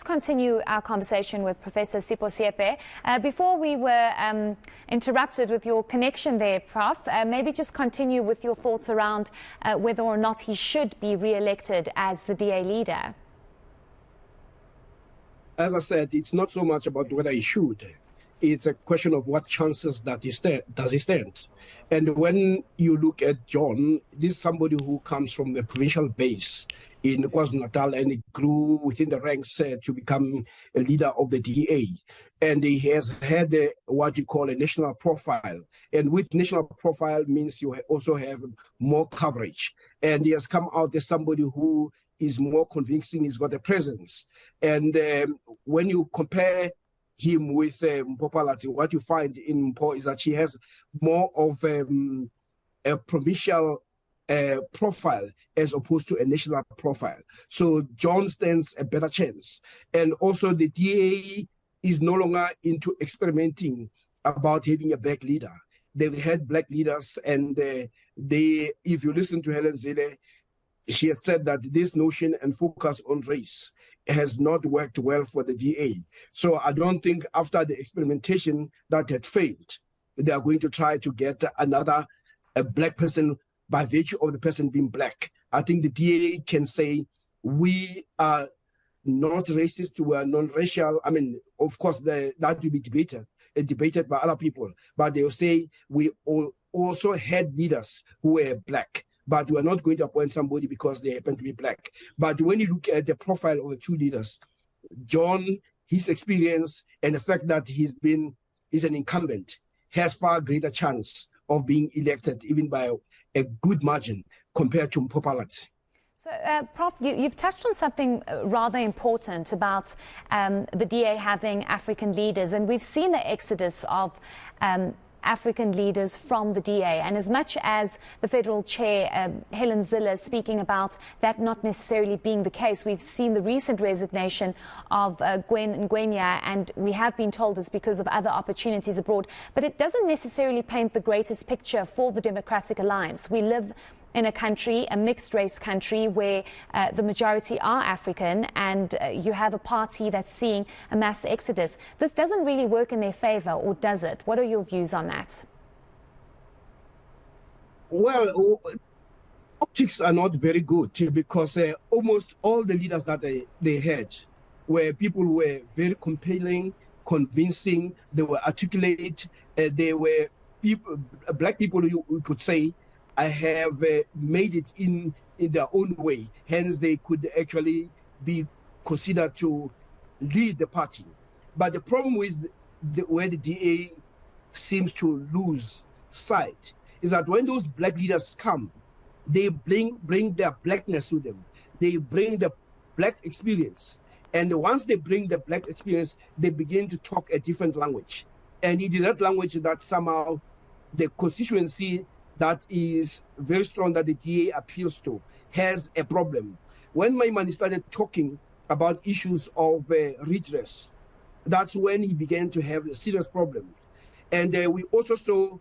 continue our conversation with Professor Sipho Seepe. Before we were interrupted with your connection there, Prof, maybe just continue with your thoughts around whether or not he should be re-elected as the DA leader. As I said, it's not so much about whether he should. It's a question of what chances does he stand. And when you look at John, this is somebody who comes from a provincial base in KwaZulu-Natal, and he grew within the ranks to become a leader of the DA. And he has had what you call a national profile. And with national profile means you also have more coverage. And he has come out as somebody who is more convincing, he's got a presence. And when you compare him with Mpho Phalatse, what you find in Mpho is that he has more of a provincial profile as opposed to a national profile. So John stands a better chance. And also the DA is no longer into experimenting about having a black leader. They've had black leaders, and if you listen to Helen Zille, she has said that this notion and focus on race has not worked well for the DA. So I don't think after the experimentation that had failed, they are going to try to get a black person by virtue of the person being black. I think the DA can say, we are not racist, we are non-racial. I mean, of course, that will be debated by other people, but they'll say we also had leaders who were black, but we're not going to appoint somebody because they happen to be black. But when you look at the profile of the two leaders, John, his experience and the fact that he's an incumbent, has far greater chance of being elected, even by a good margin, compared to Mpho Phalatse. So, Prof, you've touched on something rather important about the DA having African leaders, and we've seen the exodus of African leaders from the DA. And as much as the federal chair, Helen Zille, speaking about that not necessarily being the case, we've seen the recent resignation of Gwen Ngwenya, and we have been told it's because of other opportunities abroad. But it doesn't necessarily paint the greatest picture for the Democratic Alliance. We live in a country, a mixed-race country, where the majority are African, and you have a party that's seeing a mass exodus. This doesn't really work in their favour, or does it? What are your views on that? Well, optics are not very good, because almost all the leaders that they had were people who were very compelling, convincing, they were articulate, they were people, black people, you could say, I have made it in their own way. Hence, they could actually be considered to lead the party. But the problem with where the DA seems to lose sight is that when those black leaders come, they bring their blackness to them. They bring the black experience. And once they bring the black experience, they begin to talk a different language. And it is that language that somehow the constituency that is very strong that the DA appeals to has a problem. When Maimane started talking about issues of redress, that's when he began to have a serious problem. And we also saw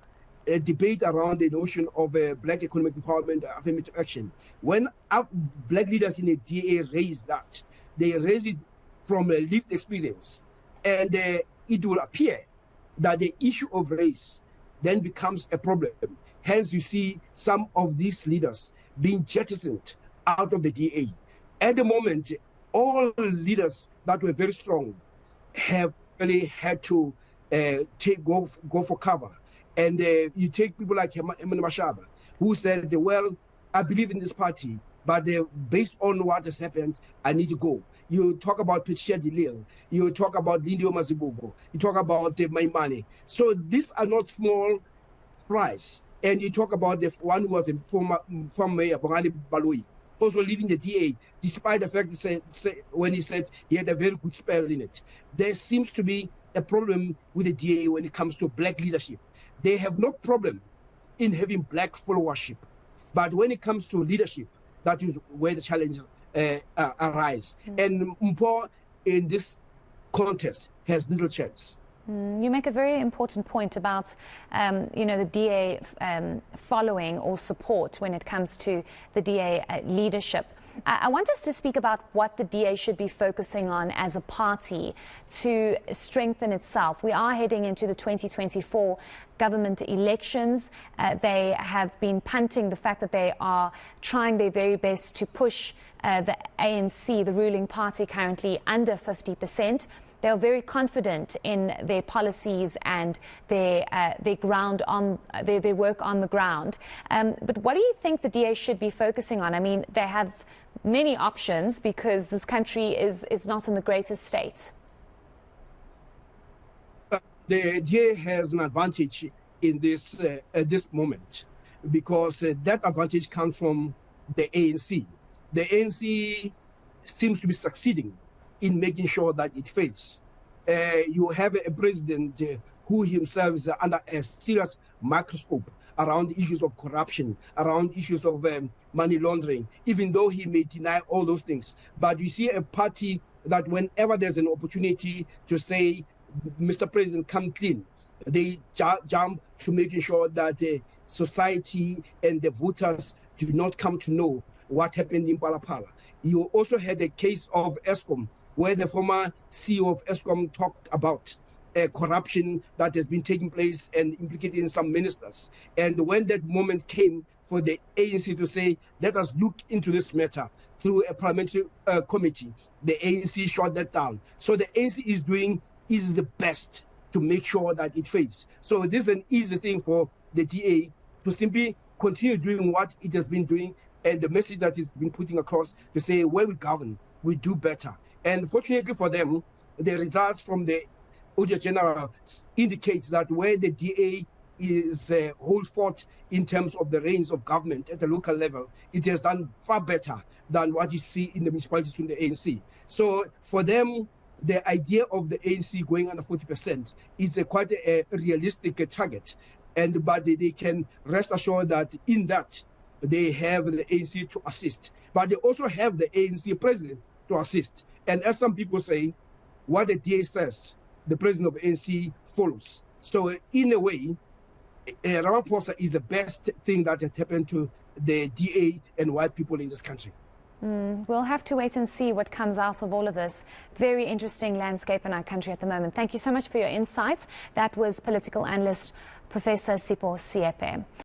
a debate around the notion of black economic empowerment, affirmative action. When black leaders in the DA raised that, they raised it from a lived experience. And it will appear that the issue of race then becomes a problem. Hence, you see some of these leaders being jettisoned out of the DA. At the moment, all leaders that were very strong have really had to go for cover. And you take people like Emmanuel Mashaba, who said, well, I believe in this party, but based on what has happened, I need to go. You talk about Patricia de Lille, you talk about Lindiwe Mazibuko, you talk about Maimane. So these are not small fries. And you talk about the one who was a former mayor, Bongani Baloyi, also leaving the DA, despite the fact that when he said he had a very good spell in it. There seems to be a problem with the DA when it comes to black leadership. They have no problem in having black followership. But when it comes to leadership, that is where the challenges arise. And Mpho, in this contest, has little chance. You make a very important point about, the DA following or support when it comes to the DA leadership. I want us to speak about what the DA should be focusing on as a party to strengthen itself. We are heading into the 2024 government elections. They have been punting the fact that they are trying their very best to push the ANC, the ruling party, currently under 50%. They are very confident in their policies and their ground on their work on the ground. But what do you think the DA should be focusing on? I mean, they have many options because this country is not in the greatest state. The DA has an advantage in this at this moment because that advantage comes from the ANC. The ANC seems to be succeeding in making sure that it fails. You have a president who himself is under a serious microscope around issues of corruption, around issues of money laundering, even though he may deny all those things. But you see a party that whenever there's an opportunity to say, Mr. President, come clean, they jump to making sure that the society and the voters do not come to know what happened in Phalaphala. You also had a case of Eskom, where the former CEO of Eskom talked about corruption that has been taking place and implicating some ministers. And when that moment came for the ANC to say, let us look into this matter through a parliamentary committee, the ANC shot that down. So the ANC is doing the best to make sure that it fails. So this is an easy thing for the DA to simply continue doing what it has been doing, and the message that it's been putting across to say, where we govern, we do better. And fortunately for them, the results from the Auditor General indicates that where the DA is hold fort in terms of the reins of government at the local level, it has done far better than what you see in the municipalities from the ANC. So for them, the idea of the ANC going under 40% is quite a realistic target. But they can rest assured that in that, they have the ANC to assist. But they also have the ANC president to assist. And as some people say, what the DA says, the president of ANC follows. So in a way, Ramaphosa is the best thing that has happened to the DA and white people in this country. We'll have to wait and see what comes out of all of this. Very interesting landscape in our country at the moment. Thank you so much for your insights. That was political analyst Professor Sipho Seepe.